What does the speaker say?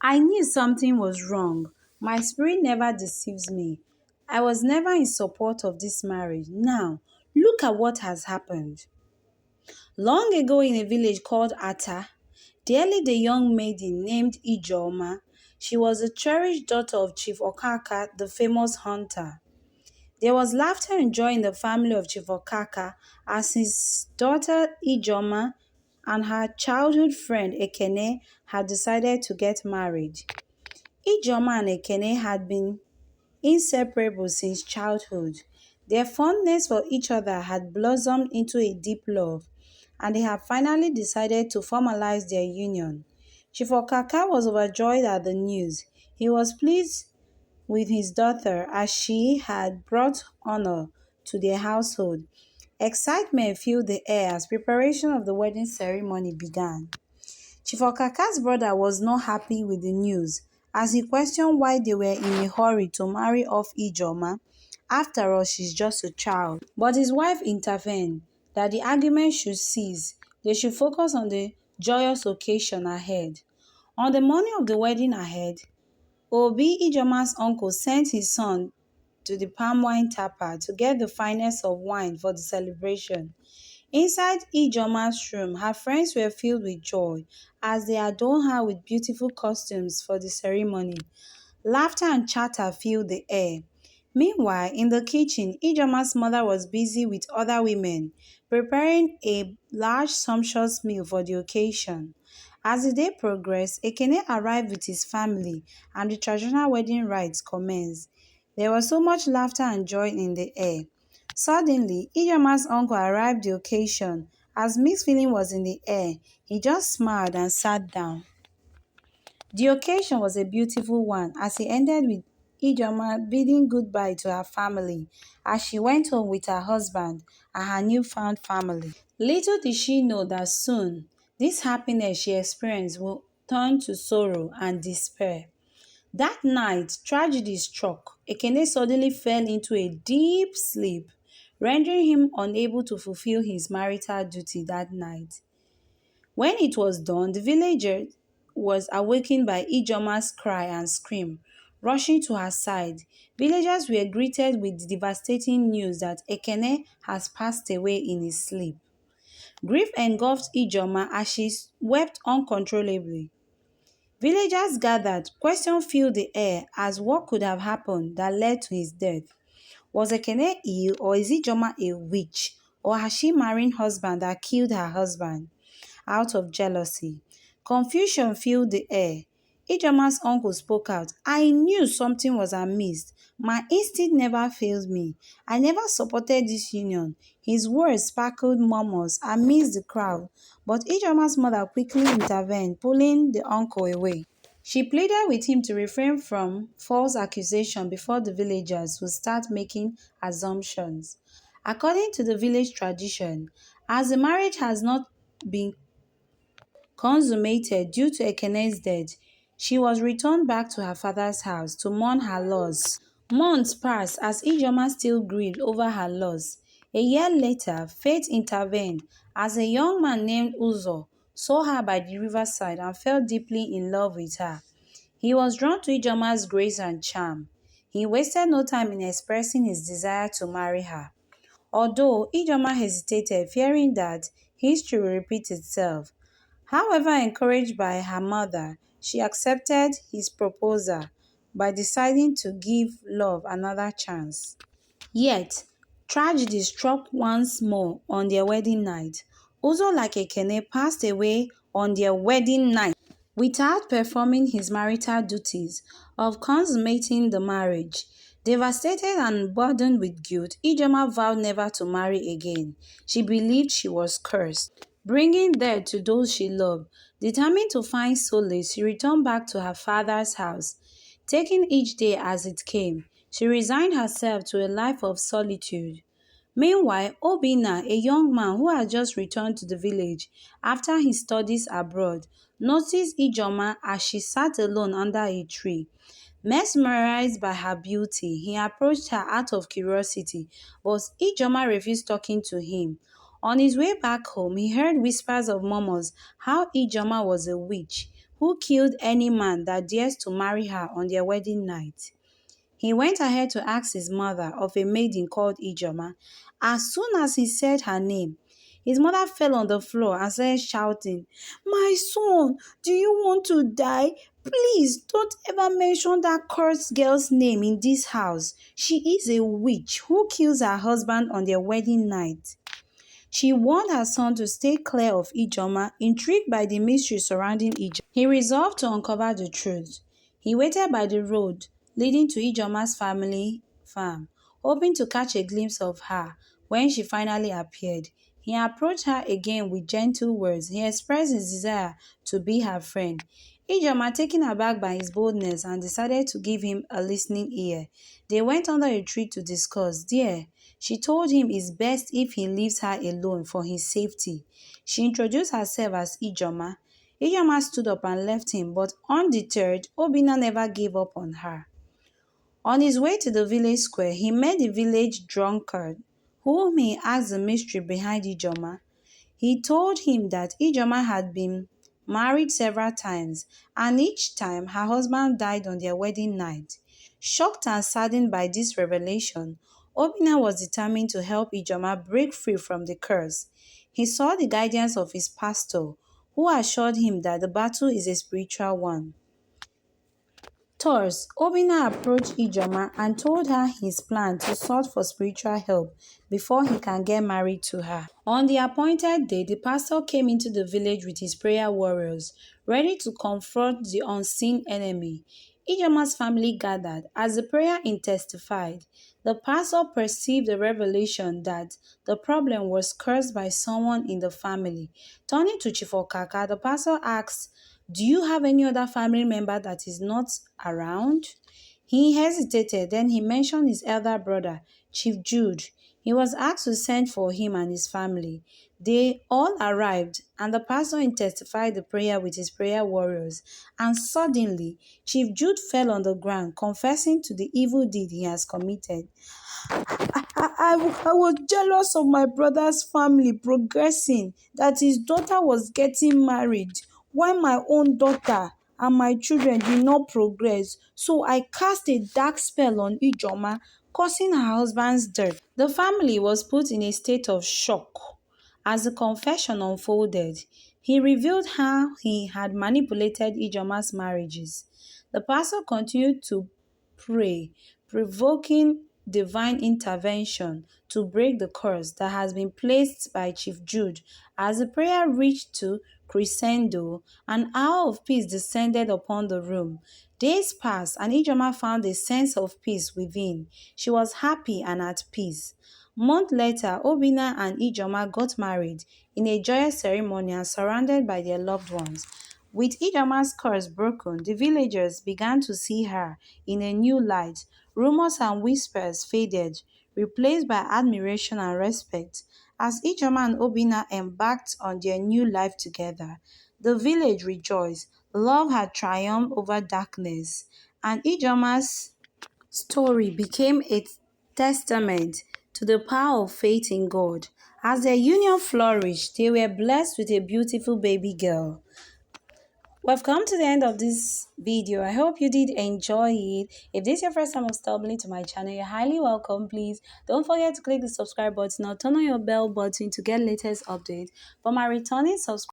I knew something was wrong. My spirit never deceives me. I was never in support of this marriage. Now, look at what has happened. Long ago in a village called Ata, there lived a young maiden named Ijoma. She was a cherished daughter of Chief Okaka, the famous hunter. There was laughter and joy in the family of Chief Okaka as his daughter Ijoma and her childhood friend Ekene had decided to get married. Ijoma and Ekene had been inseparable since childhood. Their fondness for each other had blossomed into a deep love, and they had finally decided to formalize their union. Chief Okaka was overjoyed at the news. He was pleased with his daughter as she had brought honor to their household. Excitement filled the air as preparation of the wedding ceremony began. Chief Okaka's brother was not happy with the news, as he questioned why they were in a hurry to marry off Ijoma. After all, she's just a child. But his wife intervened that the argument should cease. They should focus on the joyous occasion ahead. On the morning of the wedding ahead, Obi, Ijoma's uncle, sent his son to the palm wine tapper to get the finest of wine for the celebration. Inside Ijoma's room, her friends were filled with joy as they adorned her with beautiful costumes for the ceremony. Laughter and chatter filled the air. Meanwhile, in the kitchen, Ijoma's mother was busy with other women, preparing a large sumptuous meal for the occasion. As the day progressed, Ekene arrived with his family and the traditional wedding rites commenced. There was so much laughter and joy in the air. Suddenly, Ijeoma's uncle arrived the occasion. As mixed feeling was in the air, he just smiled and sat down. The occasion was a beautiful one as he ended with Ijeoma bidding goodbye to her family as she went home with her husband and her newfound family. Little did she know that soon, this happiness she experienced would turn to sorrow and despair. That night, tragedy struck. Ekene suddenly fell into a deep sleep, rendering him unable to fulfill his marital duty that night. When it was dawn, the villager was awakened by Ijoma's cry and scream. Rushing to her side, villagers were greeted with the devastating news that Ekene has passed away in his sleep. Grief engulfed Ijoma as she wept uncontrollably. Villagers gathered, questions filled the air as what could have happened that led to his death. Was Ekene ill, or is Ijoma a witch, or has she married husband that killed her husband out of jealousy? Confusion filled the air. Ijoma's uncle spoke out. I knew something was amiss. My instinct never failed me. I never supported this union. His words sparkled murmurs amidst the crowd, but Ijoma's mother quickly intervened, pulling the uncle away. She pleaded with him to refrain from false accusation before the villagers would start making assumptions. According to the village tradition, as the marriage has not been consummated due to Ekene's death, she was returned back to her father's house to mourn her loss. Months passed as Ijoma still grieved over her loss. A year later, fate intervened as a young man named Uzo saw her by the riverside and fell deeply in love with her. He was drawn to Ijoma's grace and charm. He wasted no time in expressing his desire to marry her. Although Ijoma hesitated, fearing that history will repeat itself. However, encouraged by her mother, she accepted his proposal by deciding to give love another chance. Yet, tragedy struck once more on their wedding night. Uzo like Ekene passed away on their wedding night without performing his marital duties of consummating the marriage. Devastated and burdened with guilt, Ijoma vowed never to marry again. She believed she was cursed, bringing death to those she loved. Determined to find solace, she returned back to her father's house. Taking each day as it came, she resigned herself to a life of solitude. Meanwhile, Obinna, a young man who had just returned to the village after his studies abroad, noticed Ijoma as she sat alone under a tree. Mesmerized by her beauty, he approached her out of curiosity, but Ijoma refused talking to him. On his way back home, he heard whispers of murmurs how Ijoma was a witch who killed any man that dares to marry her on their wedding night. He went ahead to ask his mother of a maiden called Ijoma. As soon as he said her name, his mother fell on the floor and started shouting, "My son, do you want to die? Please don't ever mention that cursed girl's name in this house. She is a witch who kills her husband on their wedding night." She warned her son to stay clear of Ijoma. Intrigued by the mystery surrounding Ijoma, he resolved to uncover the truth. He waited by the road leading to Ijoma's family farm, hoping to catch a glimpse of her. When she finally appeared, he approached her again with gentle words. He expressed his desire to be her friend. Ijoma, taken aback by his boldness, and decided to give him a listening ear. They went under a tree to discuss. There, she told him it's best if he leaves her alone for his safety. She introduced herself as Ijoma. Ijoma stood up and left him, but undeterred, Obinna never gave up on her. On his way to the village square, he met the village drunkard, whom he asked the mystery behind Ijoma. He told him that Ijoma had been married several times, and each time her husband died on their wedding night. Shocked and saddened by this revelation, Obinna was determined to help Ijoma break free from the curse. He sought the guidance of his pastor, who assured him that the battle is a spiritual one. Thus, Obinna approached Ijoma and told her his plan to search for spiritual help before he can get married to her. On the appointed day, the pastor came into the village with his prayer warriors, ready to confront the unseen enemy. Ijoma's family gathered. As the prayer intensified, the pastor perceived the revelation that the problem was cursed by someone in the family. Turning to Chief Okaka, the pastor asked, "Do you have any other family member that is not around?" He hesitated, then he mentioned his elder brother, Chief Jude. He was asked to send for him and his family. They all arrived, and the pastor intensified the prayer with his prayer warriors. And suddenly, Chief Jude fell on the ground, confessing to the evil deed he has committed. I was jealous of my brother's family progressing, that his daughter was getting married, while my own daughter and my children did not progress. So I cast a dark spell on Ijoma, causing her husband's death. The family was put in a state of shock. As the confession unfolded, he revealed how he had manipulated Ijoma's marriages. The pastor continued to pray, provoking divine intervention to break the curse that has been placed by Chief Jude. As the prayer reached to crescendo, an hour of peace descended upon the room. Days passed, and Ijoma found a sense of peace within. She was happy and at peace. Months later, Obinna and Ijoma got married in a joyous ceremony and surrounded by their loved ones. With Ijoma's curse broken, the villagers began to see her in a new light. Rumors and whispers faded, replaced by admiration and respect. As Ijoma and Obinna embarked on their new life together, the village rejoiced. Love had triumphed over darkness, and Ijoma's story became a testament to the power of faith in God. As their union flourished, they were blessed with a beautiful baby girl. We've come to the end of this video. I hope you did enjoy it. If this is your first time of stumbling to my channel, you're highly welcome. Please don't forget to click the subscribe button or turn on your bell button to get latest updates. For my returning subscribers,